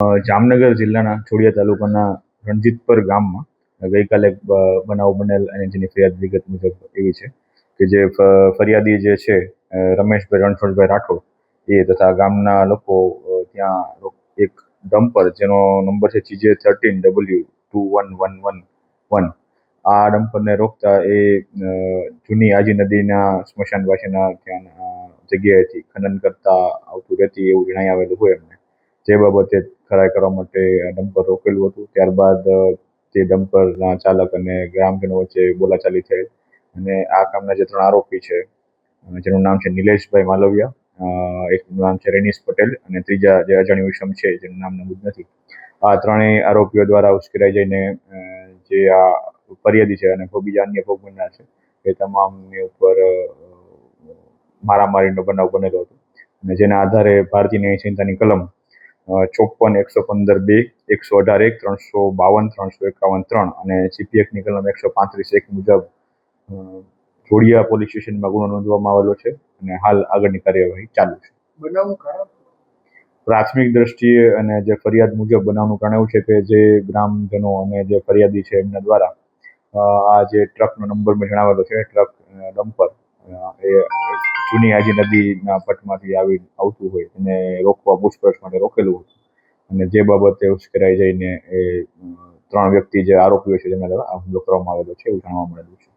જામનગર જિલ્લાના જોડિયા તાલુકાના રણજીતપર ગામમાં ગઈકાલે એક બનાવ બનેલ અને જેની ફરિયાદ વિગત મુજબ એવી છે કે જે ફરિયાદી જે છે રમેશભાઈ રણછોડભાઈ રાઠોડ એ તથા ગામના લોકો ત્યાં એક ડમ્પર જેનો નંબર છે CJ13W21111 આ ડમ્પરને રોકતા એ જૂની આજી નદીના સ્મશાન પાસેના ત્યાં જગ્યાએથી ખનન કરતા આવતું રહેતી એવું જણાઈ આવેલું હોય એમને, જે બાબતે ખરાઈ કરવા માટે ડમ્પર રોકેલું હતું. ત્યારબાદ તે ડમ્પરના ચાલક અને ગ્રામજનો વચ્ચે બોલાચાલી થઈ અને આ કામના જે 3 આરોપી છે જેનું નામ છે નિલેશભાઈ માલવિયા, એકનું નામ છે રેનીશ પટેલ અને ત્રીજા જે અજાણ્યું ઇસમ છે જેનું નામ નમૂદ નથી. આ ત્રણેય આરોપીઓ દ્વારા ઉશ્કેરાઈ જઈને જે આ ફરિયાદી છે અને બીજા અન્ય ભોગ બનનાર છે એ તમામની ઉપર મારામારીનો બનાવ બનેલો હતો અને જેના આધારે ભારતીય ન્યાય સંહિતાની કલમ 54, 115(2), 118(1), 352, 351(3) અને CPF ની કલમ 135(1) મુજબ જોડિયા પોલીસ સ્ટેશનમાં ગુનો નોંધવામાં આવેલો છે અને હાલ આગળની કાર્યવાહી ચાલુ છે. પ્રાથમિક દ્રષ્ટિએ અને જે ફરિયાદ મુજબ બનાવનું કારણ એવું છે કે જે ગ્રામજનો અને જે ફરિયાદી છે એમના દ્વારા આ જે ટ્રકનો નંબર મેં જણાવેલો છે, ટ્રક ડમ્પર એ જૂની આજી નદીના પટમાંથી આવતું હોય અને રોકવા પૂછપરછ માટે રોકેલું હતું અને જે બાબતે ઉશ્કેરાઈ જઈને એ 3 વ્યક્તિ જે આરોપીઓ છે જેના દ્વારા આ હુમલો કરવામાં આવેલો છે એવું જાણવા મળેલું છે.